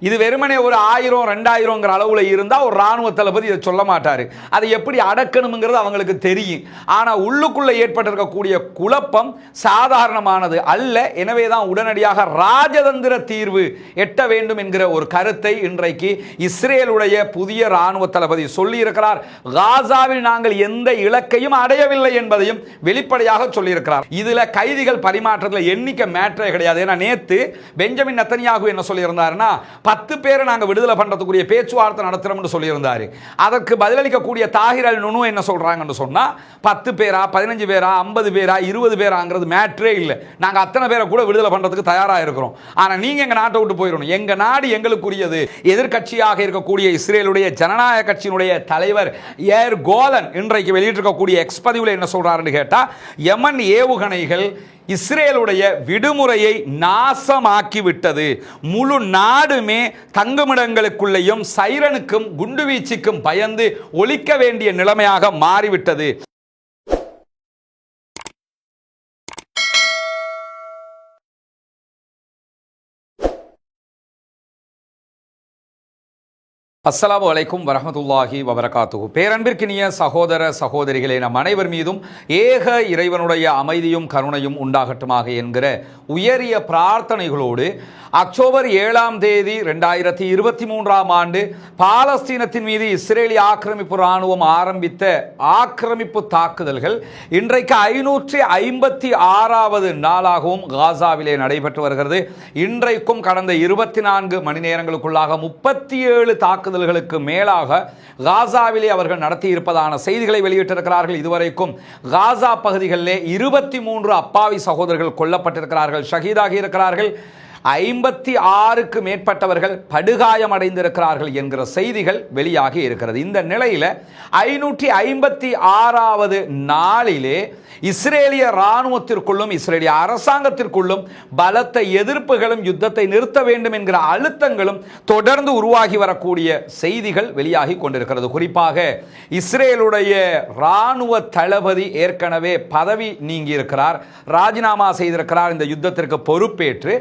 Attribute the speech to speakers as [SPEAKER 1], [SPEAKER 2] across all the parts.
[SPEAKER 1] இது வெறுமனே ஒரு 1000 2000 அளவுல இருந்தா ஒரு ராணுவ தளபதி இதை சொல்ல மாட்டாரு. அதை எப்படி அடக்கணுங்கிறது அவங்களுக்கு தெரியும். ஆனா உள்ளுக்குள்ள ஏற்பட்டிருக்கக்கூடிய குழப்பம் சாதாரணமானது அல்ல. எனவேதான் உடனடியாக ராஜதந்திர தீர்வு எட்ட வேண்டும் என்கிற ஒரு கருத்தை இன்றைக்கு இஸ்ரேலுடைய புதிய ராணுவ தளபதி சொல்லி இருக்கிறார். காசாவில் நாங்கள் எந்த இலக்கையும் அடையவில்லை என்பதையும் வெளிப்படையாக சொல்லி இருக்கிறார். இதுல கைதிகள் பரிமாற்றத்தில் எண்ணிக்கை மேட்டரே கிடையாது. ஏன்னா நேத்து பெஞ்சமின் நெத்தன்யாகு என்ன சொல்லி இருந்தாருன்னா 10 பேரை நாங்கள் விடுதலை பண்றதுக்குரிய பேச்சுவார்த்தை நடத்துறோம்னு சொல்லியிருந்தாரு. அதற்கு பதிலளிக்கக்கூடிய தாஹிர் அல் நுனு என்ன சொல்றாங்கன்னு சொன்னா 10 பேரா 15 பேரா 50 பேரா 20 பேராங்கிறது மேட்ரே இல்லை. நாங்கள் அத்தனை பேரை கூட விடுதலை பண்றதுக்கு தயாராக இருக்கிறோம். ஆனா நீங்க எங்க நாட்டை விட்டு போயிடணும். எங்க நாடு எங்களுக்குரியது. எதிர்கட்சியாக இருக்கக்கூடிய இஸ்ரேலுடைய ஜனநாயக கட்சியினுடைய தலைவர் ஏர் கோலன் இன்றைக்கு வெளியிட்டிருக்கக்கூடிய எக்ஸ் பதிவில் என்ன சொல்றாருன்னு கேட்டா யமன் ஏவுகணைகள் இஸ்ரேலுடைய விடுமுறையை நாசமாக்கிவிட்டது. முழு நாடுமே தங்குமிடங்களுக்குள்ளேயும் சைரனுக்கும் குண்டுவீச்சுக்கும் பயந்து ஒலிக்க வேண்டிய நிலைமையாக மாறிவிட்டது. அஸ்ஸலாமு அலைக்கும் வரஹ்மத்துல்லாஹி வபரகாத்துஹு. பேரன்பிற்கினிய சகோதர சகோதரிகளே, நம் அனைவர் மீதும் ஏக இறைவனுடைய அமைதியும் கருணையும் உண்டாகட்டுமாக என்கிற உயரிய பிரார்த்தனைகளோடு அக்டோபர் 7ஆம் தேதி 2023ஆம் ஆண்டு பாலஸ்தீனத்தின் மீது இஸ்ரேலிய ஆக்கிரமிப்பு இராணுவம் ஆரம்பித்த ஆக்கிரமிப்பு தாக்குதல்கள் இன்றைக்கு 556வது நாளாகவும் காசாவிலே நடைபெற்று வருகிறது. இன்றைக்கும் கடந்த 24 மணி நேரங்களுக்குள்ளாக 37 தாக்குதல்களுக்கு மேலாக காசாவிலே அவர்கள் நடத்தி இருப்பதான செய்திகளை வெளியிட்டிருக்கிறார்கள். இதுவரைக்கும் காசா பகுதிகளிலே 23 அப்பாவி சகோதரர்கள் கொல்லப்பட்டிருக்கிறார்கள், ஷஹீதாகி இருக்கிறார்கள். 56க்கு மேற்பட்டவர்கள் படுகாயமடைந்திருக்கிறார்கள் என்கிற செய்திகள் வெளியாகி இருக்கிறது. இந்த நிலையில் 556வது நாளிலே இஸ்ரேலிய இராணுவத்திற்குள்ளும் இஸ்ரேலிய அரசாங்கத்திற்குள்ளும் பலத்த எதிர்ப்புகளும் யுத்தத்தை நிறுத்த வேண்டும் என்கிற அழுத்தங்களும் தொடர்ந்து உருவாகி வரக்கூடிய செய்திகள் வெளியாகி கொண்டிருக்கிறது. குறிப்பாக இஸ்ரேலுடைய இராணுவ தளபதி ஏற்கனவே பதவி நீங்கி இருக்கிறார், ராஜினாமா செய்திருக்கிறார் இந்த யுத்தத்திற்கு பொறுப்பேற்று.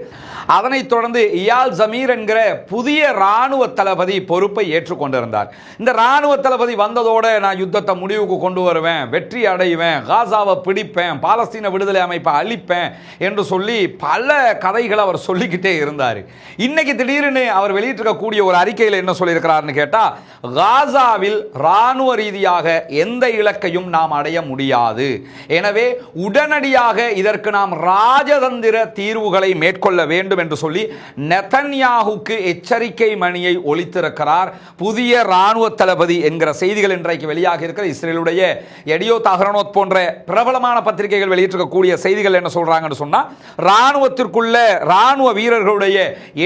[SPEAKER 1] அதனைத் தொடர்ந்து இயால் ஜமீர் என்கிற புதிய இராணுவ தளபதி பொறுப்பை ஏற்றுக்கொண்டிருந்தார். இந்த இராணுவ தளபதி வந்ததோட நான் யுத்தத்தை முடிவுக்கு கொண்டு வருவேன், வெற்றி அடைவேன், காசாவை பிடிப்பேன், பாலஸ்தீன விடுதலை அமைப்பை அழிப்பேன் என்று சொல்லி பல கதைகளை அவர் சொல்லிக்கிட்டே இருந்தார். இன்னைக்கு திடீர்னு அவர் வெளியிட்டிருக்கக்கூடிய ஒரு அறிக்கையில் என்ன சொல்லியிருக்கிறார்னு கேட்டா, காசாவில் இராணுவ ரீதியாக எந்த இலக்கையும் நாம் அடைய முடியாது, எனவே உடனடியாக இதற்கு நாம் ராஜதந்திர தீர்வுகளை மேற்கொள்ள வேண்டும் என்று சொல்லி நெதன்யாகுக்கு எச்சரிக்கை மணியை ஒலித்திருக்கிறார் புதிய இராணுவ தளபதி என்கிற செய்திகள் இன்றைக்கு வெளியாக இருக்கிற இஸ்ரேலுடைய எடியோத் அஹ்ரோனோத் போன்ற பிரபலமான பத்திரிகைகள் வெளியிட்டிருக்கக்கூடிய செய்திகள் என்ன சொல்றாங்கன்னு சொன்னா, இராணுவத்திற்குள்ள இராணுவ வீரர்களுடைய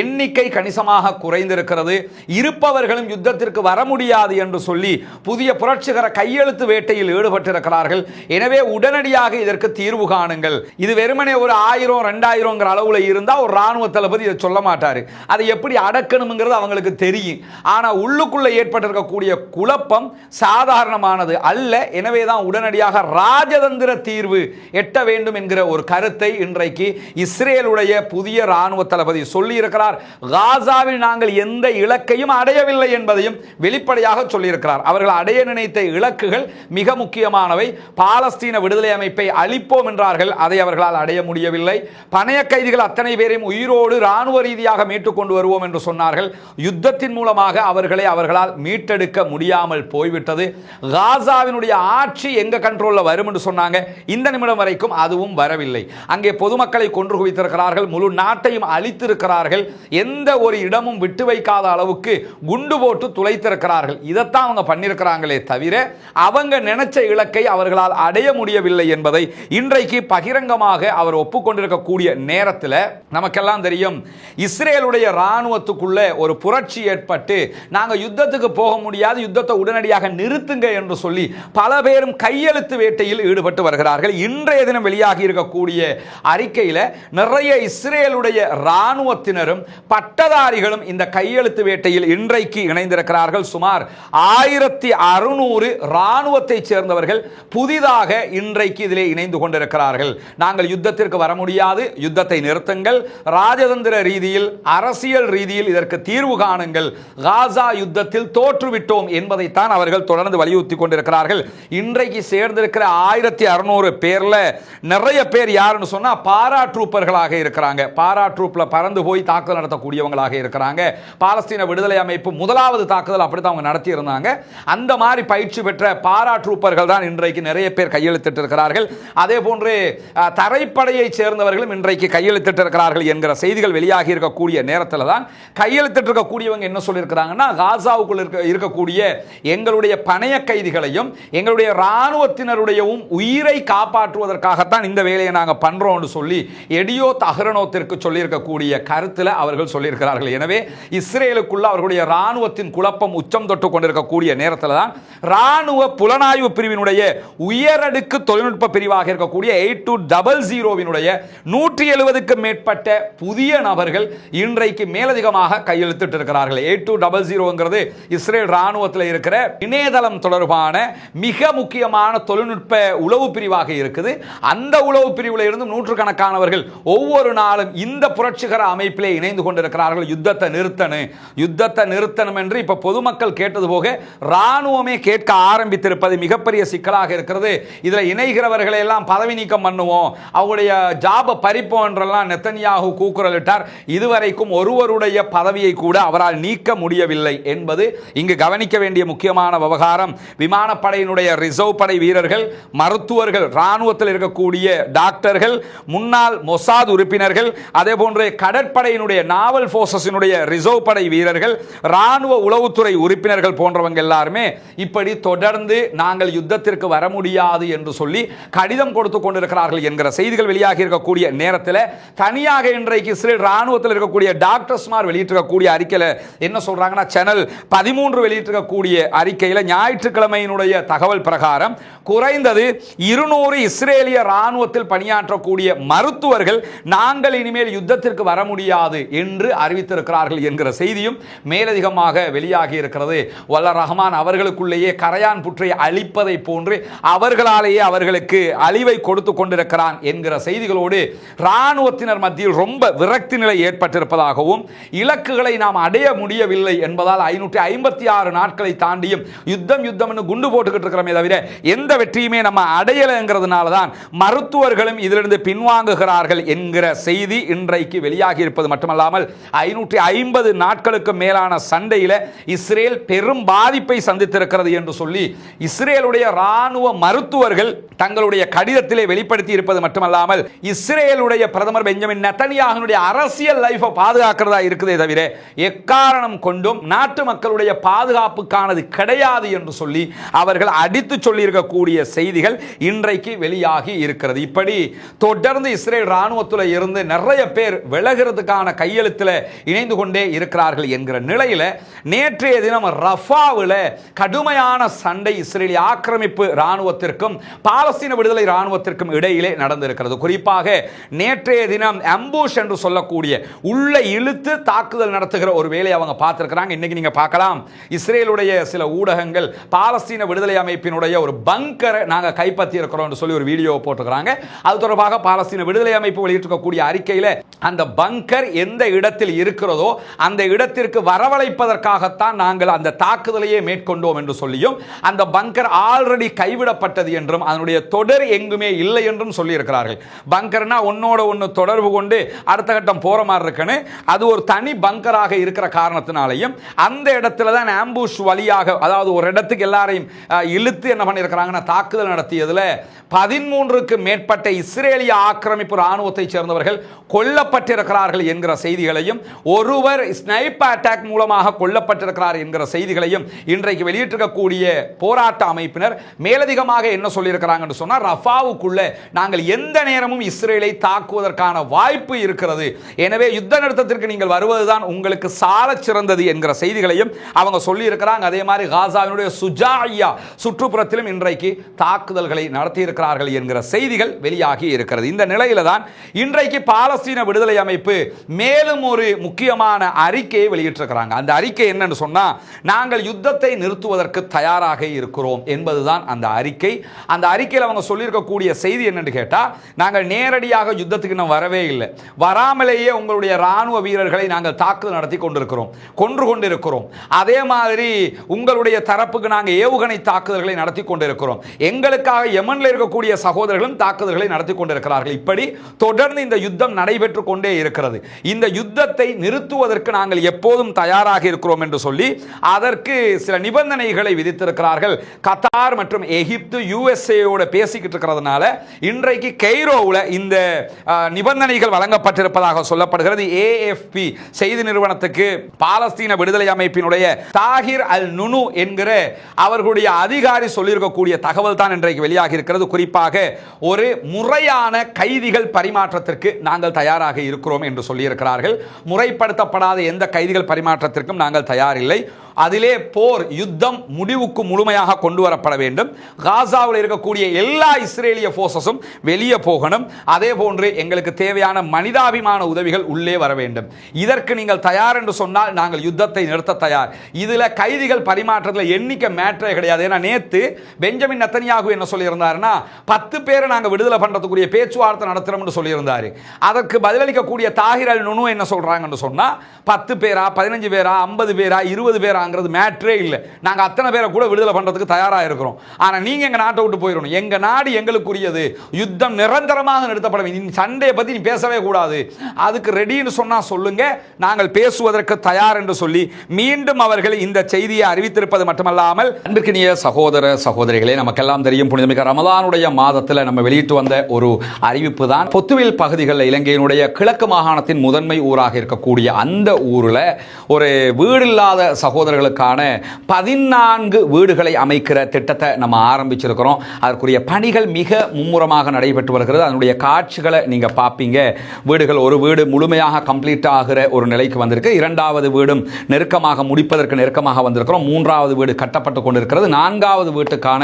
[SPEAKER 1] எண்ணிக்கை கணிசமாக குறைந்திருக்கிறது, இருப்பவர்களும் யுத்தத்திற்கு வர முடியாது என்று சொல்லி புதிய புரட்சிகர கையெழுத்து வேட்டையில் ஈடுபட்டிருக்கிறார்கள். எனவே உடனடியாக இதற்கு தீர்வு காணுங்கள். இது வெறுமனே ஒரு 1000 2000 அளவுல இருந்தா ஒரு ராணுவ தளபதி இதை சொல்ல மாட்டாரு. அதை எப்படி அடக்கணுங்கிறது அவங்களுக்கு தெரியும். ஆனா உள்ளுக்குள்ள ஏற்பட்டிருக்கக்கூடிய குழப்பம் சாதாரணமானது அல்ல. எனவேதான் உடனடியாக ராஜதந்திர தீர்வு எட்ட வேண்டும் என்கிற ஒரு கருத்தை இன்றைக்கு இஸ்ரேலுடைய புதிய ராணுவ தளபதி சொல்லி இருக்கிறார். காசாவில் நாங்கள் எந்த இலக்கையும் அடையவில்லை என்பதையும் வெளிப்படையாக சொல்லியிருக்கிறார். அவர்கள் அடைய நினைத்த இலக்குகள் மிக முக்கியமானவை. பாலஸ்தீன விடுதலை அமைப்பை அழிப்போம் என்றார்கள், அதை அவர்களால் அடைய முடியவில்லை. பணைய கைதிகள் அத்தனை பேரையும் உயிரோடு ராணுவ ரீதியாக மீட்டுக் கொண்டு வருவோம் என்று சொன்னார்கள். யுத்தத்தின் மூலமாக அவர்களை அவர்களால் மீட்டெடுக்க முடியாமல் போய்விட்டது. காசாவினுடைய ஆட்சி எங்க கண்ட்ரோல்ல வரும் என்று சொன்னாங்க. இந்த நிமிடம் வரைக்கும் அதுவும் வரவில்லை. அங்கே பொதுமக்களை கொன்று குவித்திருக்கிறார்கள், முழு நாட்டையும் அழித்திருக்கிறார்கள், எந்த ஒரு இடமும் விட்டு வைக்காத அளவுக்கு குண்டு போட்டு துளைத்திருக்கிறார்கள். இதைத்தான் அவங்க பண்ணியிருக்கிறாங்களே தவிர அவங்க நினைச்ச இலக்கை அவர்களால் அடைய முடியவில்லை என்பதை இன்றைக்கு பகிரங்கமாக அவர் ஒப்புக்கொண்டிருக்கக்கூடிய நேரத்தில் நமக்கெல்லாம் தெரியும், இஸ்ரேலுடைய இராணுவத்துக்குள்ள ஒரு புரட்சி ஏற்பட்டு நாங்க யுத்தத்துக்கு போக முடியாது, யுத்தத்தை உடனடியாக நிறுத்துங்க என்று சொல்லி பல பேரும் கையெழுத்து வேட்டையில் ஈடுபட்டு வருகிறார்கள். இன்றைய தினம் வெளியாகி இருக்கக்கூடிய அறிக்கையில் நிறைய இஸ்ரேலுடைய இராணுவத்தினரும் பட்டதாரிகளும் இந்த கையெழுத்து வேட்டையில் இன்றைக்கு இணைந்திருக்கிறார்கள். சுமார் 1600 இராணுவத்தை சேர்ந்தவர்கள் புதிதாக இன்றைக்கு இதிலே இணைந்து கொண்டிருக்கிறார்கள். நாங்கள் யுத்தத்திற்கு வர முடியாது, யுத்தத்தை நிறுத்துங்கள், ராஜதந்திர ரீதியில், அரசியல் ரீதியில் இதற்கு தீர்வு காணுங்கள், காசா யுத்தத்தில் தோற்றுவிட்டோம் என்பதைத்தான் அவர்கள் தொடர்ந்து வலியுறுத்தி கொண்டிருக்கிறார்கள். இன்றைக்கு சேர்ந்திருக்கிற 1600 பேர்ல நிறைய பேர் யாருன்னு சொன்னா பாரா ட்ரூப்பர்களாக இருக்கிறாங்க. பாரா ட்ரூப்ல பறந்து போய் தாக்குதல் நடத்தக்கூடியவங்களாக இருக்கிறாங்க. பாலஸ்தீன விடுதலை அமைப்பு முதலாவது தாக்குதல் அப்படித்தான் அவங்க நடத்தி இருந்தாங்க. அந்த மாதிரி பயிற்சி பெற்ற பாரா ட்ரூப்பர்கள் தான் இன்றைக்கு நிறைய பேர் கையெழுத்திட்டு இருக்கிறார்கள். அதே போன்று தரைப்படையை சேர்ந்தவர்களும் இன்றைக்கு கையெழுத்திட்டு இருக்கிறார்கள் என்கிற செய்திகள் வெளியாகி இருக்கக்கூடிய நேரத்தில் தான் கையெழுத்திட்டு இருக்கக்கூடியவங்க என்ன சொல்லியிருக்கிறாங்கன்னா, காசாவுக்குள் இருக்கக்கூடிய எங்களுடைய பணைய கைதிகளையும் எங்களுடைய இராணுவத்தினருடையவும் உயிரை காப்பாற்றுவதற்காகத்தான் இந்த வேலையை நாங்கள் பண்றோம்னு சொல்லி எடியோத் அஹ்ரோனோத்திற்கு சொல்லியிருக்கக்கூடிய கருத்தில் அவர்கள் சொல்லியிருக்கிறார்கள். எனவே இஸ்ரேலுக்குள்ள அவர்களுடைய இராணுவத்தின் குழப்பம் உச்சம் தொட்டு கொண்டிருக்கக்கூடிய நேரத்தில் தான் இராணுவ புலனாய்வு பிரிவினுடைய உயரடுக்கு தொழில்நுட்ப பிரிவாக இருக்கக்கூடிய 8200 170க்கு மேற்பட்ட புதிய நபர்கள் இன்றைக்கு மேலதிகமாக கையெழுத்திட்டு இருக்கிறார்கள். 8200 இஸ்ரேல் இராணுவத்தில் இருக்கிற இணையதளம் தொடர்பான மிக முக்கியமான தொழில்நுட்ப உளவு பிரிவாக இருக்குது. அந்த உளவு பிரிவில் இருந்து நூற்றுக்கணக்கானவர்கள் ஒவ்வொரு நாளும் இந்த புரட்சிகர அமைப்பிலே இணைந்து கொண்டிருக்கிறார்கள். யுத்தத்தை நிறுத்தணும் என்று இப்ப பொதுமக்கள் கேட்டது போக ராணுவமே கேட்க ஆரம்பித்திருப்பது மிகப்பெரிய சிக்கலாக இருக்கிறது. இதுல இணைகிறவர்களை எல்லாம் பதவி நீக்கம் பண்ணுவோம், அவருடைய ஜாப பறிப்போம் என்றெல்லாம் நெத்தன்யாகு கூக்குரலிட்டார். இதுவரைக்கும் ஒருவருடைய பதவியை கூட அவரால் நீக்க முடியவில்லை என்பது இங்கு கவனிக்க வேண்டிய முக்கியமான விவகாரம். விமானப்படையினுடைய ரிசர்வ் படை வீரர்கள், மருத்துவர்கள், ராணுவத்தில் இருக்கக்கூடிய டாக்டர்கள், முன்னாள் மொசாத் உறுப்பினர்கள், அதே போன்று கடற்படையினுடைய நாவல் போர்சஸினுடைய ரிசர்வ் படை வீரர்கள், ராணுவ உளவுத்துறை உறுப்பினர்கள் போன்றவங்க எல்லாருமே இப்படி தொடர்ந்து நாங்கள் யுத்தத்திற்கு வர முடியாது என்று சொல்லி கடிதம் கொடுத்து கொண்டிருக்கிறார்கள் என்கிற செய்திகள் வெளியாகி இருக்கக்கூடிய நேரத்தில் தனியாக இன்றைக்கு இஸ்ரேல் ராணுவத்தில் இருக்கக்கூடிய டாக்டர்ஸ்மார் வெளியிட்டிருக்கக்கூடிய அறிக்கையில் என்ன சொல்றாங்கன்னா, சேனல் 13 வெளியிட்டிருக்கக்கூடிய அறிக்கையில் ஞாயிற்றுக்கிழமையினுடைய தகவல் பிரகாரம் குறைந்தது 200 இஸ்ரேலிய ராணுவத்தில் பணியாற்றக்கூடிய மருத்துவர்கள் நாங்கள் இனிமேல் யுத்தத்திற்கு வர முடியாது என்று அறிவித்திருக்கிறார்கள் என்கிற செய்தியும் மேலதிகமாக வெளியாகி இருக்கிறது. வல்ல ரஹ்மான் அவர்களுக்குள்ளேயே கரையான் புற்றை அழிப்பதை போன்று அவர்களாலேயே அவர்களுக்கு அழிவை கொடுத்து கொண்டிருக்கிறான் என்கிற செய்திகளோடு ராணுவத்தினர் மத்தியில் ரொம்ப விரக்தி நிலை ஏற்பட்டிருப்பதாகவும், இலக்குகளை நாம் அடைய முடியவில்லை என்பதால் 556 நாட்களை தாண்டியும் யுத்தம் குண்டு போட்டுக்கிட்டு இருக்கிறோமே தவிர எந்த வெற்றியுமே நம்ம அடையலைங்கிறதுனால தான் மருத்துவர்களும் இதிலிருந்து பின்வாங்குகிறார்கள் என்கிற செய்தி இன்றைக்கு வெளியாகி இருப்பது மட்டுமல்லாமல் 550 நாட்களுக்கு மேலான சண்டையில் இஸ்ரேல் பெரும் பாதிப்பை சந்தித்திருக்கிறது என்று சொல்லி இஸ்ரேலுடைய ராணுவ மருத்துவர்கள் தங்களுடைய கடிதத்திலே வெளிப்படுத்தி இருப்பது மட்டுமல்லாமல் இஸ்ரேலுடைய பிரதமர் பெஞ்சமின் நெத்தன்யாகுனுடைய அரசியல் லைஃபை பாதுகாக்கிறதா இருக்குதே தவிர எக்காரணம் கொண்டும் நாட்டு மக்களுடைய பாதுகாப்புக்கானது கிடையாது என்று சொல்லி அவர்கள் அடித்து சொல்லியிருக்கக்கூடிய செய்திகள் இன்றைக்கு வெளியாகி இருக்கிறது. இப்படி தொடர்ந்து இஸ்ரேல் ராணுவத்தில் இருந்து நிறைய பேர் விலகிறதுக்கான கையெழுத்தில் இணைந்து கொண்டே இருக்கிறார்கள் என்கிற நிலையில் நேற்றைய தினம் ரஃபாவில் கடுமையான சண்டை இஸ்ரேலிய ஆக்கிரமிப்பு ராணுவத்திற்கும் பாலஸ்தீன விடுதலை ராணுவத்திற்கும் இடையிலே நடந்திருக்கிறது. குறிப்பாக நேற்றைய தினம் அம்பூஷ் என்று சொல்லக்கூடிய உள்ள இழுத்து தாக்குதல் நடத்துகிற ஒரு வேலையை அவங்க பார்த்திருக்கிறாங்க. இன்னைக்கு நீங்க பார்க்கலாம், இஸ்ரேலுடைய சில ஊடகங்கள் பாலஸ்தீன விடுதலை அமைப்பினுடைய ஒரு பங்கரை நாங்கள் கைப்பற்றி இருக்கிறோம் என்று சொல்லி ஒரு வீடியோ போட்டுக்கிறாங்க. அது தொடர்பாக பாலஸ்தீன விடுதலை அமைப்பு வெளியிட்டிருக்கக்கூடிய அறிக்கையில் அந்த பங்கர் எந்த இடத்தில் இருக்கிறதோ அந்த இடத்திற்கு வரவழைப்பதற்காகத்தான் நாங்கள் அந்த தாக்குதலையே மேற்கொண்டோம் என்று சொல்லியும், அந்த பங்கர் ஆல்ரெடி கைவிடப்பட்டது என்றும் அதனுடைய தொடர் எங்குமே இல்லை என்றும் சொல்லி இருக்கிறார்கள். பங்கர்னா ஒன்னோட ஒன்று தொடர்பு கொண்டு அடுத்த கட்டம் போற மாதிரி இருக்குன்னு அது ஒரு தனி பங்கராக இருக்கிற காரணத்தினாலையும் அந்த இடத்துல தான் ஆம்புஷ் வழியாக, அதாவது ஒரு இடத்துக்கு எல்லாரையும் இழுத்து என்ன பண்ணியிருக்கிறாங்கன்னா தாக்குதல் நடத்தியதுல 13க்கு மேற்பட்ட இஸ்ரேலிய ஆக்கிரமிப்பு ராணுவத்தை சேர்ந்தவர்கள் கொல்லப்பட்டிருக்கிறார்கள் என்கிற செய்திகளையும், ஒருவர் ஸ்னைப்பர் அட்டாக் மூலமாக கொல்லப்பட்டிருக்கிறார் என்கிற செய்திகளையும் இன்றைக்கு வெளியிட்டிருக்கக்கூடிய போராட்ட அமைப்பினர் மேலதிகமாக என்ன சொல்லியிருக்கிறாங்கன்னு சொன்னா, ரஃபாவுக்குள்ள நாங்கள் எந்த நேரமும் இஸ்ரேலை தாக்குவதற்கான வாய்ப்பு இருக்கிறது, எனவே யுத்த நிறுத்தத்திற்கு நீங்கள் வருவதுதான் உங்களுக்கு சால சிறந்தது என்கிற செய்திகளையும் அவங்க சொல்லி இருக்கிறாங்க. அதே மாதிரி காசாவினுடைய சுஜாயா சுற்றுப்புறத்திலும் இன்றைக்கு தாக்குதல்களை நடத்தி இருக்கிறார்கள் என்கிற செய்திகள் வெளியாகி இருக்கிறது. இந்த நிலையில தான் இன்றைக்கு பாலஸ்தீன விடுதலை அமைப்பு மேலும் ஒரு முக்கியமான அறிக்கையை வெளியிட்டிருக்கிறாங்க. அந்த அறிக்கை என்னன்னு சொன்னா, நாங்கள் யுத்தத்தை நிறுத்துவதற்கு தயாராக இருக்கிறோம் என்பதுதான் அந்த அறிக்கை. அந்த அறிக்கையில் அவங்க சொல்லியிருக்கக்கூடிய செய்தி என்னன்னு கேட்டா, நாங்கள் நேரடியாக யுத்தத்துக்கு இன்னும் வரவே இல்லை, வர வராமலேயே உங்களுடைய ராணுவ வீரர்களை நாங்கள் தாக்குதல் நடத்தி கொண்டிருக்கிறோம், கொன்று கொண்டிருக்கிறோம். அதே மாதிரி உங்களுடைய தரப்புக்கு நாங்கள் ஏவுகணை தாக்குதல்களை நடத்தி கொண்டிருக்கிறோம். எங்களுக்காக யமனில் இருக்கக்கூடிய சகோதரர்களும் தாக்குதல்களை நடத்தி கொண்டிருக்கிறார்கள். இப்படி தொடர்ந்து இந்த யுத்தம் நடைபெற்றுக் கொண்டே இருக்கிறது. இந்த யுத்தத்தை நிறுத்துவதற்கு நாங்கள் எப்போதும் தயாராக இருக்கிறோம் என்று சொல்லி அதற்கு சில நிபந்தனைகளை விதித்திருக்கிறார்கள். கத்தார் மற்றும் எகிப்து யுஎஸ்ஏயோட பேசிக்கிட்டு இருக்கிறதுனால இன்றைக்கு கெய்ரோவில் இந்த நிபந்தனைகள் வழங்கப்பட்டிருப்பதாக சொல்லப்படுகிறது. ஏஎஃப்பி செய்தி நிறுவனத்துக்கு பாலஸ்தீன விடுதலை அமைப்பினுடைய தாகிர் அல் நுனு என்கிற அவர்களுடைய அதிகாரி சொல்லியிருக்கக்கூடிய தகவல் தான் இன்றைக்கு வெளியாகி இருக்கிறது. குறிப்பாக ஒரு முறையான கைதிகள் பரிமாற்றத்திற்கு நாங்கள் தயாராக இருக்கிறோம் என்று சொல்லியிருக்கிறார்கள். முறைப்படுத்தப்படாத எந்த கைதிகள் பரிமாற்றத்திற்கும் நாங்கள் தயாரில்லை. அதிலே போர் யுத்தம் முடிவுக்கு முழுமையாக கொண்டு வரப்பட வேண்டும். காசாவில் இருக்கக்கூடிய எல்லா இஸ்ரேலிய போர்சஸும் வெளியே போகணும். அதே போன்று எங்களுக்கு தேவையான மனிதாபிமான உதவிகள் உள்ளே வர வேண்டும். இதற்கு நீங்கள் தயார் என்று சொன்னால் நாங்கள் யுத்தத்தை நிறுத்த தயார். இதில் கைதிகள் பரிமாற்றத்தில் எண்ணிக்கை மேட்டரே கிடையாது. ஏன்னா நேற்று பெஞ்சமின் நெத்தனியாகு என்ன சொல்லியிருந்தாருன்னா 10 பேரை நாங்கள் விடுதலை பண்ணுறதுக்குரிய பேச்சுவார்த்தை நடத்துகிறோம்னு சொல்லியிருந்தாரு. அதற்கு பதிலளிக்கக்கூடிய தாகிர் அல் நுனு என்ன சொல்றாங்கன்னு சொன்னா 10 பேரா 15 பேரா 50 பேரா 20 பேரா மேட்டரே இல்லை. நாங்கள் அத்தனை பேரை கூட விடுதலை பண்றதுக்கு தயாராக இருக்கிறோம். ஆனால் நீங்க எங்க நாட்டை விட்டு போயிடணும். எங்க நாடு எங்களுக்குரியது. யுத்தம் நிரந்தரமாக நிறுத்தப்பட வேண்டும். சண்டையை பத்தி நீ பேசவே கூடாது. அதுக்கு ரெடின்னு சொன்னா சொல்லுங்க, நாங்கள் பேசுவதற்கு தயார் என்று சொல்லி மீண்டும் அவர்கள் இந்த செய்தியை அறிவித்திருப்பது மட்டுமல்லாமல், அன்பிற்கினிய சகோதர சகோதரிகளே, நமக்கெல்லாம் தெரியும் புனிதமிக்க ரமலானுடைய மாதத்தில் நம்ம வெளியிட்டு வந்த ஒரு அறிவிப்பு தான் பொத்துவில் பகுதிகளில் இலங்கையினுடைய கிழக்கு மாகாணத்தின் முதன்மை ஊராக இருக்கக்கூடிய அந்த ஊரில் ஒரு வீடு இல்லாத சகோதரர்களுக்கான 14 வீடுகளை அமைக்கிற திட்டத்தை நம்ம ஆரம்பிச்சிருக்கிறோம். அதற்குரிய பணிகள் மிக மும்முரமாக நடைபெற்று வருகிறது. அதனுடைய காட்சிகளை நீங்க பார்ப்பீங்க. வீடுகள் ஒரு வீடு முழுமையாக கம்ப்ளீட் ஆகிற ஒரு நிலைக்கு வந்திருக்கு. 2வது வீடும் நெருக்கமாக முடிப்பதற்கு நெருக்கமாக வந்திருக்கிறோம். 3வது வீடு கட்டப்பட்டு கொண்டிருக்கிறது. 4வது வீட்டுக்கான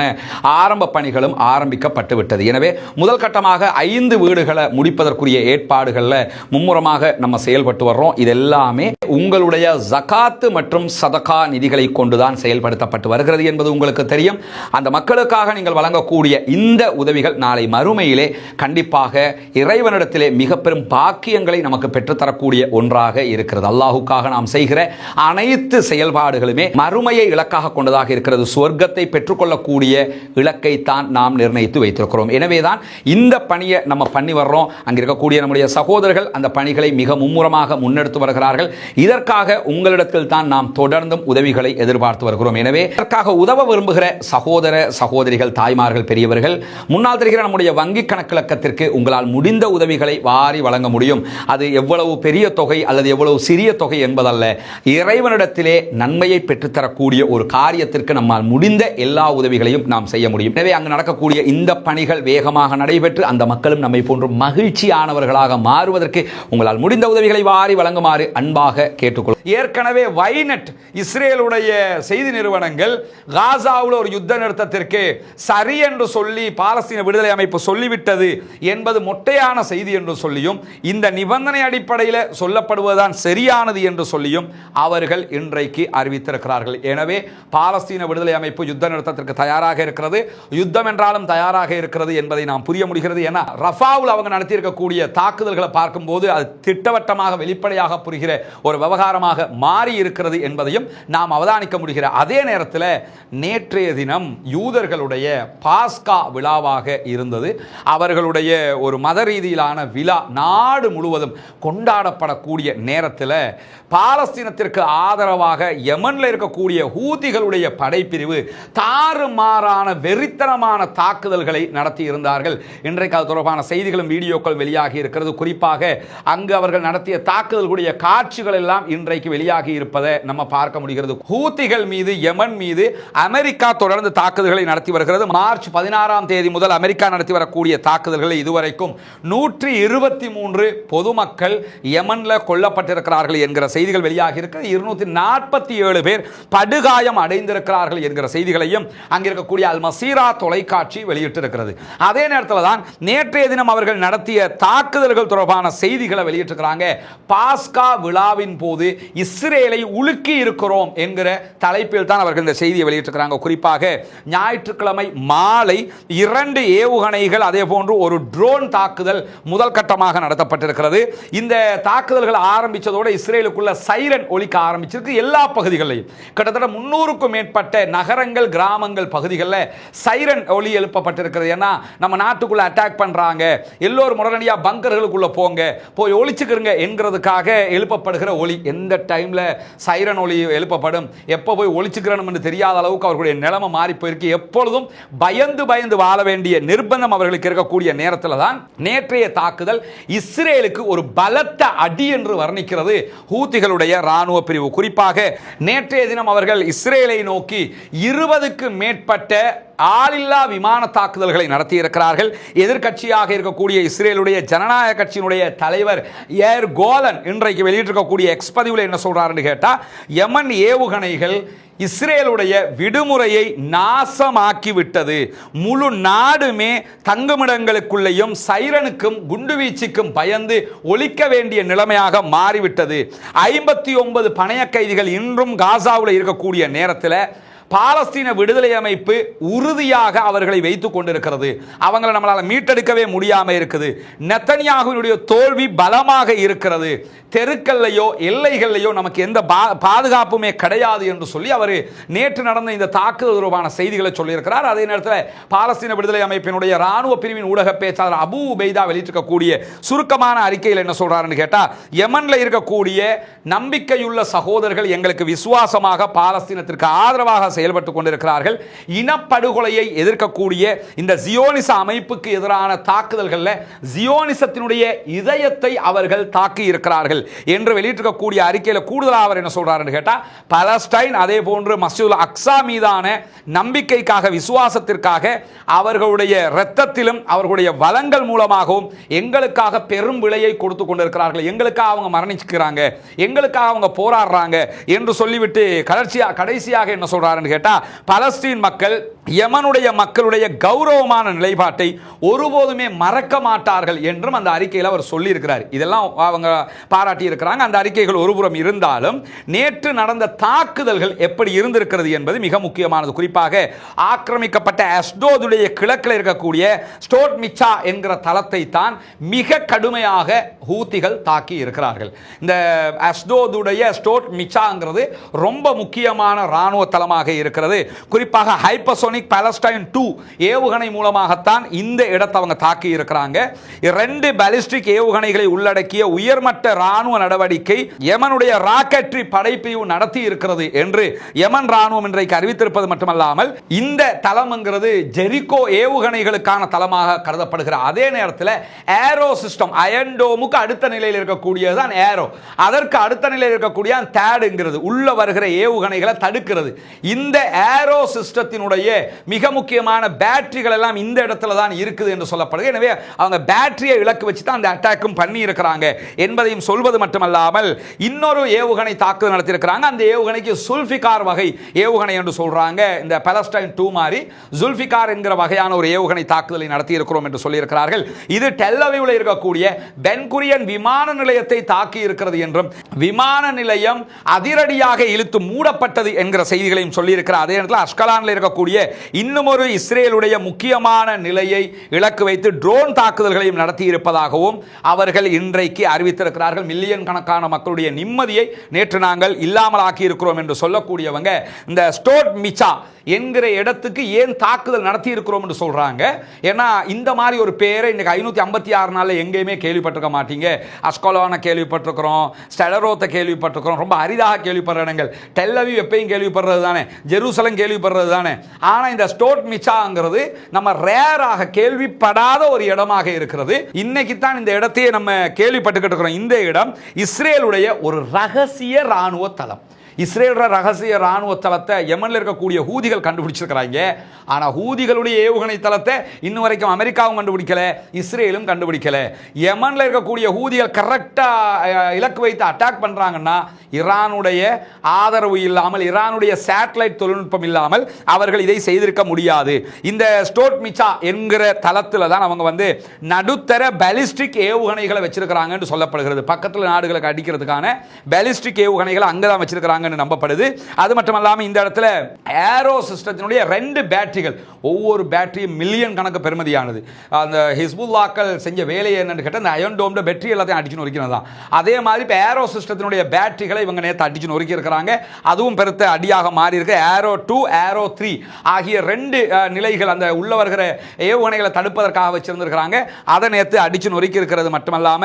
[SPEAKER 1] ஆரம்ப பணிகளும் ஆரம்பிக்கப்பட்டு விட்டது. எனவே முதல் கட்டமாக 5 வீடுகளை முடிப்பதற்குரிய ஏற்பாடுகளில் மும்முரமாக நம்ம செயல்பட்டு வர்றோம். இதெல்லாமே உங்களுடைய ஜகாத்து மற்றும் சதகா நிதிகளை கொண்டுதான் செயல்படுத்தப்பட்டு வருகிறது என்பது உங்களுக்கு தெரியும். அந்த மக்களுக்காக நீங்கள் வழங்கக்கூடிய இந்த உதவிகள் நாளை மறுமையிலே கண்டிப்பாக இறைவனிடத்திலே மிக பெரும் பாக்கியங்களை நமக்கு பெற்றுத்தரக்கூடிய ஒன்றாக இருக்கிறது. அல்லாஹுக்காக நாம் செய்கிற அனைத்து செயல்பாடுகளுமே மறுமையை இலக்காக கொண்டதாக இருக்கிறது. சொர்க்கத்தை பெற்றுக்கொள்ளக்கூடிய இலக்கை தான் நாம் நிர்ணயித்து வைத்திருக்கிறோம். எனவேதான் இந்த பணியை நம்ம பண்ணி வர்றோம். அங்க இருக்கக்கூடிய நம்முடைய சகோதரர்கள் அந்த பணிகளை மிக மும்முரமாக முன்னெடுத்து வருகிறார்கள். இதற்காக உங்களிடத்தில் தான் நாம் தொடர்ந்தும் உதவிகளை எதிர்பார்த்து வருகிறோம். எனவே இதற்காக உதவ விரும்புகிற சகோதர சகோதரிகள், தாய்மார்கள், பெரியவர்கள், முன்னால் தெரிகிற நம்முடைய வங்கி கணக்கிலக்கத்திற்கு உங்களால் முடிந்த உதவிகளை வாரி வழங்க முடியும். அது எவ்வளவு பெரிய தொகை அல்லது எவ்வளவு சிறிய தொகை என்பதல்ல, இறைவனிடத்திலே நன்மையை பெற்றுத்தரக்கூடிய ஒரு காரியத்திற்கு நம்மால் முடிந்த எல்லா உதவிகளையும் நாம் செய்ய முடியும். எனவே அங்கு நடக்கக்கூடிய இந்த பணிகள் வேகமாக நடைபெற்று அந்த மக்களும் நம்மை போன்ற மகிழ்ச்சியானவர்களாக மாறுவதற்கு உங்களால் முடிந்த உதவிகளை வாரி வழங்குமாறு அன்பாக கேட்டுக்கொள்ளும். ஏற்கனவே வைநெட் இஸ்ரேலுடைய செய்தி நிறுவனங்கள் காசாவில் ஒரு யுத்த நிறுத்தத்திற்கு சரி என்று சொல்லி பாலஸ்தீன விடுதலை அமைப்பு சொல்லிவிட்டது என்பது மொட்டையான செய்தி என்று சொல்லியும், இந்த நிபந்தனை அடிப்படையில் சொல்லப்படுவதுதான் சரியானது என்று சொல்லியும் அவர்கள் இன்றைக்கு அறிவித்திருக்கிறார்கள். எனவே பாலஸ்தீன விடுதலை அமைப்பு யுத்த நிறுத்தத்திற்கு தயாராக இருக்கிறது. யுத்தம் என்றாலும் தயாராக இருக்கிறது என்பதை நாம் புரிய முடிகிறது. ஏன்னா ரஃபாவில் அவங்க நடத்தியிருக்கக்கூடிய தாக்குதல்களை பார்க்கும்போது அது திட்டவட்டமாக வெளிப்படையாக புரிகிற ஒரு விவகாரமாக மாறி இருக்கிறது என்பதையும் நாம் அவதானிக்க முடிகிற அதே நேரத்தில் நேற்றைய தினம் யூதர்களுடைய பாஸ்கா விழாவாக இருந்தது. அவர்களுடைய ஒரு மத ரீதியிலான விழா நாடு முழுவதும் கொண்டாடப்படக்கூடிய நேரத்தில் பாலஸ்தீனத்திற்கு ஆதரவாக யமனில் இருக்கக்கூடிய ஹூதிகளுடைய படைப்பிரிவு தாறுமாறான வெறித்தனமான தாக்குதல்களை நடத்தி இருந்தார்கள். இன்றைக்கு அது தொடர்பான செய்திகளும் வீடியோக்கள் வெளியாகி இருக்கிறது. குறிப்பாக அங்கு அவர்கள் நடத்திய தாக்குதல்களுடைய காட்சிகள் எல்லாம் இன்றைக்கு வெளியாகி இருப்பதை நம்ம பார்க்க முடிகிறது. ஹூதிகள் மீது யமன் மீது அமெரிக்கா தொடர்ந்து தாக்குதல்களை நடத்தி வருகிறது. மார்ச் 16ஆம் தேதி முதல் அமெரிக்கா நடத்தி வரக்கூடிய தாக்குதல்களை இதுவரைக்கும் 123 பொதுமக்கள் யமன்ல கொல்லப்பட்டிருக்கிறார்கள் என்கிற செய்திகள் வெளியாகி இருக்கிறது. 247 பேர் படுகாயம் அடைந்திருக்கிறார்கள் என்கிற செய்திகளையும் அங்கிருக்கக்கூடிய அல் மசீரா தொலைக்காட்சி வெளியிட்டிருக்கிறது. அதே நேரத்தில் தான் நேற்றைய தினம் அவர்கள் நடத்திய தாக்குதல்கள் தொடர்பான செய்திகளை வெளியிட்டிருக்கிறாங்க. பாஸ்கா விழாவின் போது இஸ்ரேலை உலுக்கி இருக்கிறோம் செய்வோம் என்கிற தலைப்பில் தான் அவர்கள் இந்த செய்தியை வெளியிட்டிருக்கிறாங்க. குறிப்பாக ஞாயிற்றுக்கிழமை மாலை 2 ஏவுகணைகள் அதே போன்று ஒரு ட்ரோன் தாக்குதல் முதல் கட்டமாக நடத்தப்பட்டிருக்கிறது. இந்த தாக்குதல்கள் ஆரம்பித்ததோடு இஸ்ரேலுக்குள்ள சைரன் ஒலிக்க ஆரம்பிச்சிருக்கு. எல்லா பகுதிகளிலும் கிட்டத்தட்ட 300க்கும் மேற்பட்ட நகரங்கள், கிராமங்கள் பகுதிகளில் சைரன் ஒலி எழுப்பப்பட்டிருக்கிறது. ஏன்னா நம்ம நாட்டுக்குள்ள அட்டாக் பண்றாங்க, எல்லோரும் உடனடியாக பங்கர்களுக்குள்ள போங்க, போய் ஒளிச்சுக்கிறங்க என்கிறதுக்காக எழுப்பப்படுகிற ஒலி. எந்த டைம்ல சைரன் ஒலி எழுப்பப்படும், எப்போ போய் ஒளிச்சுக்கிறோம் என்று தெரியாத அளவுக்கு அவர்களுடைய நிலைமை மாறி போயிருக்கு. எப்பொழுதும் பயந்து பயந்து வாழ வேண்டிய நிர்பந்தம் அவர்களுக்கு இருக்கக்கூடிய நேரத்தில் தான் நேற்றைய தாக்குதல் இஸ்ரேலுக்கு ஒரு பலத்த அடி என்று வர்ணிக்கிறது ஹூத்திகளுடைய ராணுவ பிரிவு. குறிப்பாக நேற்றைய தினம் அவர்கள் இஸ்ரேலை நோக்கி 20க்கு மேற்பட்ட ஆளில்லா விமான தாக்குதல்களை நடத்தியிருக்கிறார்கள். எதிர்க்கட்சியாக இருக்கக்கூடிய இஸ்ரேலுடைய ஜனநாயக கட்சியினுடைய தலைவர் ஏர் கோலன் இன்றைக்கு வெளியிட்டிருக்கக்கூடிய எக்ஸ் பதிவில் என்ன சொல்றாருன்னு கேட்டா, யமன் ஏவுகணைகள் இஸ்ரேலுடைய விடுமுறையை நாசமாக்கிவிட்டது, முழு நாடுமே தங்குமிடங்களுக்குள்ளேயும் சைரனுக்கும் குண்டுவீச்சுக்கும் பயந்து ஒலிக்க வேண்டிய நிலைமையாக மாறிவிட்டது. 59 பணைய கைதிகள் இன்றும் காசாவில் இருக்கக்கூடிய நேரத்தில் பாலஸ்தீன விடுதலை அமைப்பு உறுதியாக அவர்களை வைத்துக் கொண்டிருக்கிறது. அவங்களை நம்மளால் மீட்டெடுக்கவே முடியாமல் இருக்குது. நெத்தனியாகுவினுடைய தோல்வி பலமாக இருக்கிறது. தெருக்கல்லையோ எல்லைகள்லையோ நமக்கு எந்த பாதுகாப்புமே கிடையாது என்று சொல்லி அவர் நேற்று நடந்த இந்த தாக்குதல் தொடர்பான செய்திகளை சொல்லியிருக்கிறார். அதே நேரத்தில் பாலஸ்தீன விடுதலை அமைப்பினுடைய ராணுவ பிரிவின் ஊடக பேச்சாளர் அபு உபைதா வெளியிட்டிருக்கக்கூடிய சுருக்கமான அறிக்கையில் என்ன சொல்றாருன்னு கேட்டா, யமன்ல இருக்கக்கூடிய நம்பிக்கையுள்ள சகோதரர்கள் எங்களுக்கு விசுவாசமாக பாலஸ்தீனத்திற்கு ஆதரவாக செயல்பட்டுக் கொண்டிருக்கிறார்கள். இனப்படுகொலையை எதிர்க்கக்கூடிய இந்த ஜியோனிச அமைப்புக்கு எதிரான தாக்குதல்களில் ஜியோனிசத்தினுடைய இதயத்தை அவர்கள் தாக்கி இருக்கிறார்கள் என்று வெளியிட்டிருக்கக்கூடிய அறிக்கையில் கூடுதலாக அவர் என்ன சொல்றாருன்னு கேட்டா, பலஸ்டைன் அதே போன்று மஸ்ஜிதுல் அக்ஸா மீதான நம்பிக்கைக்காக, விசுவாசத்திற்காக அவர்களுடைய இரத்தத்திலும் அவர்களுடைய வளங்கள் மூலமாகவும் எங்களுக்காக பெரும் விலையை கொடுத்து கொண்டிருக்கிறார்கள். எங்களுக்காக அவங்க மரணிச்சுக்கிறாங்க, எங்களுக்காக அவங்க போராடுறாங்க என்று சொல்லிவிட்டு கடைசியாக என்ன சொல்றாரு கேட்டா, பலஸ்தீன் மக்கள் யமனுடைய மக்களுடைய கௌரவமான நிலைப்பாட்டை ஒருபோதுமே மறக்க மாட்டார்கள் என்றும் அந்த அறிக்கையில் அவர் சொல்லி இருக்கிறார். இதெல்லாம் அவங்க பாராட்டி இருக்கிறாங்க. அந்த அறிக்கைகள் ஒருபுறம் இருந்தாலும் நேற்று நடந்த தாக்குதல்கள் எப்படி இருந்திருக்கிறது என்பது மிக முக்கியமானது. குறிப்பாக ஆக்கிரமிக்கப்பட்ட அஸ்டோதுடைய கிழக்கில் இருக்கக்கூடிய ஸ்டோட் மிச்சா என்கிற தளத்தை தான் மிக கடுமையாக ஹூத்திகள் தாக்கி இருக்கிறார்கள். இந்த அஸ்டோதுடைய ஸ்டோட் மிச்சாங்கிறது ரொம்ப முக்கியமான ராணுவ தளமாக இருக்கிறது. குறிப்பாக ஹைப்பர்சோனிக் பாலஸ்டைன் 2 ஏவுகணை மூலமாகத்தான் இந்த இடத்தை அவங்க தாக்கி இருக்கிறாங்க. 2 பாலிஸ்டிக் ஏவுகணைகளை உள்ளடக்கிய உயர்மட்ட ராணுவ நடவடிக்கை யமனுடைய ராக்கெட்ரி படைப்பிரிவு நடத்தி இருக்கிறது என்று யமன் ராணுவம் இன்றைக்கு அறிவித்திருப்பது மட்டுமல்லாமல் இந்த தளம்ங்கிறது ஜெரிகோ ஏவுகணைகளுக்கான தளமாக கருதப்படுகிற அதே நேரத்தில் ஏரோ சிஸ்டம் அயன்டோமுக்கு அடுத்த நிலையில் இருக்கக்கூடியதுதான் ஏரோ, அதற்கு அடுத்த நிலையில் இருக்கக்கூடிய தேடுங்கிறது உள்ள வருகிற ஏவுகணைகளை தடுக்கிறது. இந்த ஏரோ சிஸ்டத்தினுடைய மிக முக்கியமான பேட்டரிகள் எல்லாம் இந்த இடத்துல தான் இருக்குது என்று சொல்லப்படுது. எனவே அவங்க பேட்டரியை இலக்கு வச்சு தான் அந்த அட்டாக்கும் பண்ணி இருக்கிறாங்க என்பதையும் சொல்வது மட்டுமல்லாமல் இன்னொரு ஏவுகணை தாக்குதல் நடத்தி இருக்கிறாங்க. அந்த ஏவுகணைக்கு சுல்ஃபிகார் வகை ஏவுகணை என்று சொல்றாங்க. இந்த பாலஸ்டைன் 2 மாதிரி சுல்ஃபிகார் என்கிற வகையான ஒரு ஏவுகணை தாக்குதலை நடத்தி இருக்கிறோம் என்று சொல்லி இருக்கிறார்கள். இது டெல் அவீவில் இருக்கக்கூடிய பென் குரியன் விமான நிலையத்தை தாக்கி இருக்கிறது என்றும் விமான நிலையம் அதிரடியாக இழுத்து மூடப்பட்டது என்கிற செய்திகளையும் சொல்லி இருக்கிறார். அதே நேரத்தில் அஷ்கலானில் இருக்கக்கூடிய இன்னும் ஒரு இஸ்ரேலுடைய முக்கியமான நிலையை இலக்கு வைத்து ட்ரோன் தாக்குதல்களையும் நடத்தி இருப்பதாகவும் அவர்கள் இன்றைக்கு அறிவித்திருக்கிறார்கள். மில்லியன் கணக்கான மக்களுடைய நிம்மதியை நேற்று நாங்கள் இல்லாமல் ஆக்கி இருக்கிறோம் என்று சொல்லக்கூடியவங்க இந்த ஸ்டோட் மிச்சா என்கிற இடத்துக்கு ஏன் தாக்குதல் நடத்தி இருக்கிறோம் என்று சொல்றாங்க. ஏன்னா இந்த மாதிரி ஒரு பேரை இன்னைக்கு 556 நாள்ல எங்கேயுமே கேள்விப்பட்டிருக்க மாட்டீங்க. அஸ்கலோனை கேள்விப்பட்டிருக்கிறோம், ஸ்டெலரோத்தை கேள்விப்பட்டிருக்கிறோம், ரொம்ப அரிதாக கேள்விப்படுற இடங்கள். டெல் அவீவ் எப்பயும் கேள்விப்படுறது தானே, ஜெருசலம் கேள்விப்படுறது தானே. ஆனா இந்த ஸ்டோட் மிச்சாங்கிறது நம்ம ரேராக கேள்விப்படாத ஒரு இடமாக இருக்கிறது. இன்னைக்கு தான் இந்த இடத்தையே நம்ம கேள்விப்பட்டுக்கிட்டு இருக்கிறோம். இந்த இடம் இஸ்ரேலுடைய ஒரு ரகசிய ராணுவ தளம். இஸ்ரேலோட ரகசிய ராணுவ தளத்தை யமனில் இருக்கக்கூடிய ஹூதிகள் கண்டுபிடிச்சிருக்கிறாங்க. ஆனால் ஹூதிகளுடைய ஏவுகணை தளத்தை இன்னும் வரைக்கும் அமெரிக்காவும் கண்டுபிடிக்கல, இஸ்ரேலும் கண்டுபிடிக்கல. யமனில் இருக்கக்கூடிய ஹூதிகள் கரெக்டாக இலக்கு வைத்து அட்டாக் பண்ணுறாங்கன்னா ஈரானுடைய ஆதரவு இல்லாமல், ஈரானுடைய சேட்டலைட் தொழில்நுட்பம் இல்லாமல் அவர்கள் இதை செய்திருக்க முடியாது. இந்த ஸ்டோட் மிச்சா என்கிற தளத்தில் தான் அவங்க வந்து நடுத்தர பாலிஸ்டிக் ஏவுகணைகளை வச்சிருக்கிறாங்கன்னு சொல்லப்படுகிறது. பக்கத்தில் நாடுகளுக்கு அடிக்கிறதுக்கான பாலிஸ்டிக் ஏவுகணைகளை அங்கே தான் வச்சிருக்கிறாங்க பண்ணியிருக்கிறாங்கன்னு நம்பப்படுது. அது மட்டும் இல்லாமல் இந்த இடத்துல ஏரோ சிஸ்டத்தினுடைய 2 பேட்டரிகள், ஒவ்வொரு பேட்டரியும் மில்லியன் கணக்கு பெருமதியானது. அந்த ஹிஸ்புல்லாக்கள் செஞ்ச வேலையை என்னன்னு கேட்டால் இந்த அயன் டோம்ட பேட்டரி எல்லாத்தையும் அடிச்சு நொறுக்கிறது தான். அதே மாதிரி இப்போ ஏரோ சிஸ்டத்தினுடைய பேட்டரிகளை இவங்க நேற்று அடிச்சு நொறுக்கி இருக்கிறாங்க. அதுவும் பெருத்த அடியாக மாறி இருக்கு. ஏரோ 2 ஏரோ 3 ஆகிய 2 நிலைகள் அந்த உள்ள வருகிற ஏவுகணைகளை தடுப்பதற்காக வச்சிருந்திருக்கிறாங்க. அதை நேற்று அடிச்சு நொறுக்கி இருக்கிறது மட்டுமல்லாம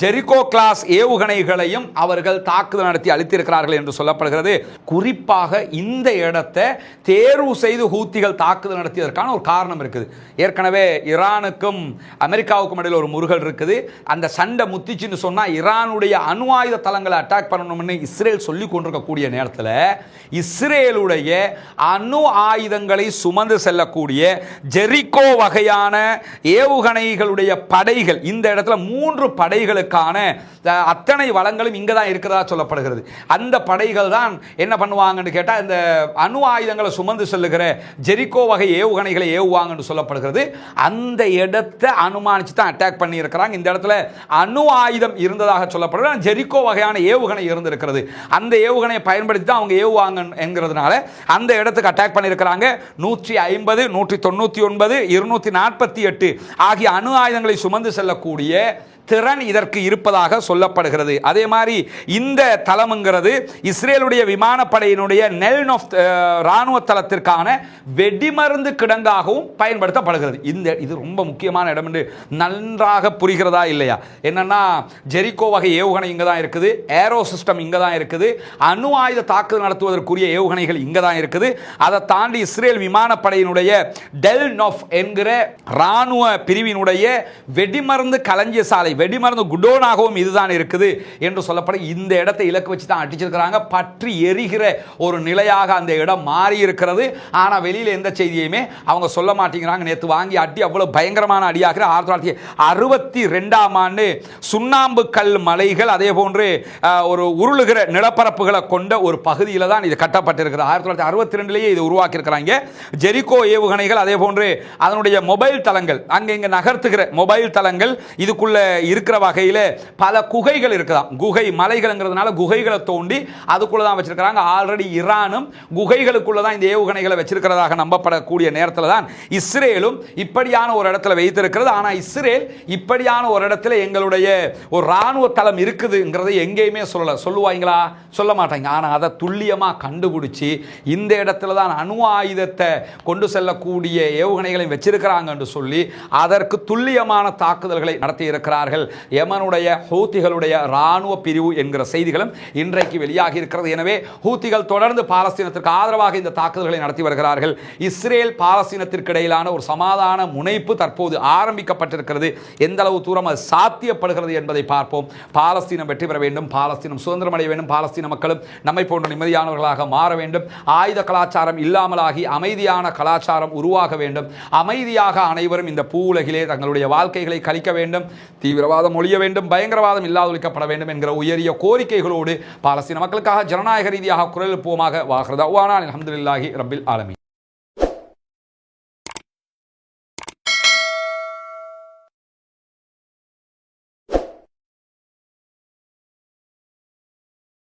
[SPEAKER 1] ஜெரிகோ கிளாஸ் ஏவுகணைகளையும் அவர்கள் தாக்குதல் நடத்தி அளித்திருக்கிறார்கள் என்று சொல்லப்படுகிறது. குறிப்பாக இந்த இடத்தை தேர்வு செய்து ஹூத்திகள் தாக்குதல் நடத்தியதற்கான ஒரு காரணம் இருக்குது. ஏற்கனவே ஈரானுக்கும் அமெரிக்காவுக்கும் இடையில் ஒரு முருகல் இருக்குது. அந்த சண்டை முத்திச்சுன்னு சொன்னா ஈரானுடைய அணு ஆயுத தளங்களை அட்டாக் பண்ணணும்னு இஸ்ரேல் சொல்லி கொண்டிருக்கக்கூடிய நேரத்தில் இஸ்ரேலுடைய அணு ஆயுதங்களை சுமந்து செல்லக்கூடிய ஜெரிகோ வகையான ஏவுகணைகளுடைய படைகள், இந்த இடத்துல 3 படைகளுக்கான அத்தனை வளங்களும் இங்கே தான் இருக்கிறதா சொல்லப்படுகிறது. அந்த படைகள் தான் என்ன பண்ணுவாங்கன்னு கேட்டால் இந்த அணு ஆயுதங்களை சுமந்து செல்லுகிற ஜெரிகோ வகை ஏவுகணைகளை ஏவுவாங்கன்னு சொல்லப்படுகிறது. அந்த இடத்தை அனுமானிச்சு தான் அட்டாக் பண்ணி இருக்கிறாங்க. இந்த இடத்துல அணு ஆயுதம் இருந்ததாக சொல்லப்படுகிறது. ஜெரிகோ வகையான ஏவுகணை இருந்திருக்கிறது. அந்த ஏவுகணையை பயன்படுத்தி தான் அவங்க ஏவுவாங்க என்கிறதுனால அந்த இடத்துக்கு அட்டாக் பண்ணியிருக்கிறாங்க. 150, 199, 248 ஆகிய அணு ஆயுதங்களை சுமந்து செல்லக்கூடிய திறன் இதற்கு இருப்பதாக சொல்லப்படுகிறது. அதே மாதிரி இந்த தளம்ங்கிறது இஸ்ரேலுடைய விமானப்படையினுடைய நெல்னோஃப் ராணுவ தளத்திற்கான வெடிமருந்து கிடங்காகவும் பயன்படுத்தப்படுகிறது. இது ரொம்ப முக்கியமான இடம் என்று நன்றாக புரிகிறதா இல்லையா? என்னன்னா ஜெரிகோ வகை ஏவுகணை இங்கே தான் இருக்குது, ஏரோ சிஸ்டம் இங்கே தான் இருக்குது, அணு ஆயுத தாக்குதல் நடத்துவதற்குரிய ஏவுகணைகள் இங்கே தான் இருக்குது. அதை தாண்டி இஸ்ரேல் விமானப்படையினுடைய டெல்னோஃப் என்கிற ராணுவ பிரிவினுடைய வெடிமருந்து களஞ்சிய சாலை, வெடிமருந்து குடோனாகவும் இதுதான் இருக்குது என்று சொல்லப்படும். இந்த இடத்தை இலக்கு வச்சு தான் அடிச்சிருக்கிறாங்க. பற்றி எரிகிற ஒரு நிலையாக அந்த இடம் மாறி இருக்கிறது. ஆனால் வெளியில் எந்த செய்தியுமே அவங்க சொல்ல மாட்டேங்கிறாங்க. நேற்று வாங்கி அடி அவ்வளவு பயங்கரமான அடியாக 1962ஆம் ஆண்டு சுண்ணாம்பு கல் மலைகள் அதே போன்று ஒரு உருளுகிற நிலப்பரப்புகளை கொண்ட ஒரு பகுதியில் தான் இது கட்டப்பட்டிருக்கிறது. 1962லேயே இது உருவாக்கி இருக்கிறாங்க. ஜெரிகோ ஏவுகணைகள் அதே போன்று அதனுடைய மொபைல் தளங்கள், அங்கே இங்கே நகர்த்துகிற மொபைல் தளங்கள் இதுக்குள்ள இருக்கிற வகையில் பல குகைகள் இருக்குதாம். குகை மலைகள்ங்கிறதுனால குகைகளை தோண்டி அதுக்குள்ள தான் வச்சிருக்கிறாங்க. ஆல்ரெடி ஈரானும் குகைகளுக்குள்ள தான் இந்த ஏவுகணைகளை வச்சிருக்கிறதாக நம்பப்படக்கூடிய நேரத்தில் தான் இஸ்ரேலும் இப்படியான ஒரு இடத்துல வைத்திருக்கிறது. ஆனால் இஸ்ரேல் இப்படியான ஒரு இடத்துல எங்களுடைய ஒரு ராணுவ தளம் இருக்குதுங்கிறத எங்கேயுமே சொல்லுவாங்களா? சொல்ல மாட்டாங்க. ஆனால் அதை துல்லியமாக கண்டுபிடிச்சி இந்த இடத்துல தான் அணு ஆயுதத்தை கொண்டு செல்லக்கூடிய ஏவுகணைகளை வச்சிருக்கிறாங்க என்று சொல்லி அதற்கு துல்லியமான தாக்குதல்களை நடத்தி இருக்கிறார்கள் யமனுடைய ஹூத்திகளுடைய ராணுவ பிரிவு என்கிற செய்திகளும் இன்றைக்கு வெளியாகி இருக்கிறது. எனவே ஹூத்திகள் தொடர்ந்து பாலஸ்தீனத்திற்கு ஆதரவாக இந்த தாக்குதல்களை நடத்தி வருகிறார்கள். இஸ்ரேல் பாலஸ்தீனத்திற்கு இடையிலான ஒரு சமாதான முனைப்பு தற்போது ஆரம்பிக்கப்பட்டிருக்கிறது. எந்த அளவு தூரம் அது சாத்தியப்படுகிறது என்பதை பார்ப்போம். பாலஸ்தீனம் வெற்றி பெற வேண்டும், பாலஸ்தீனம் சுதந்திரம் அடைய வேண்டும், பாலஸ்தீன மக்களும் நம்மை போன்ற நிம்மதியானவர்களாக மாற வேண்டும், ஆயுத கலாச்சாரம் இல்லாமலாகி அமைதியான கலாச்சாரம் உருவாக வேண்டும், அமைதியாக அனைவரும் இந்த பூ உலகிலே தங்களுடைய வாழ்க்கைகளை கழிக்க வேண்டும், தீவிரவாதம் ஒழிய வேண்டும், பயங்கரவாதம் இல்லாதொழிக்கப்பட வேண்டும் என்கிற உயரிய கோரிக்கைகளோடு பாலஸ்தீன மக்களுக்காக ஜனநாயக ரீதியாக குரல் எழுப்புவோமாக. வாஹ்ரதா அல்ஹம்துலில்லாஹி ரப்பில் ஆலமீன்.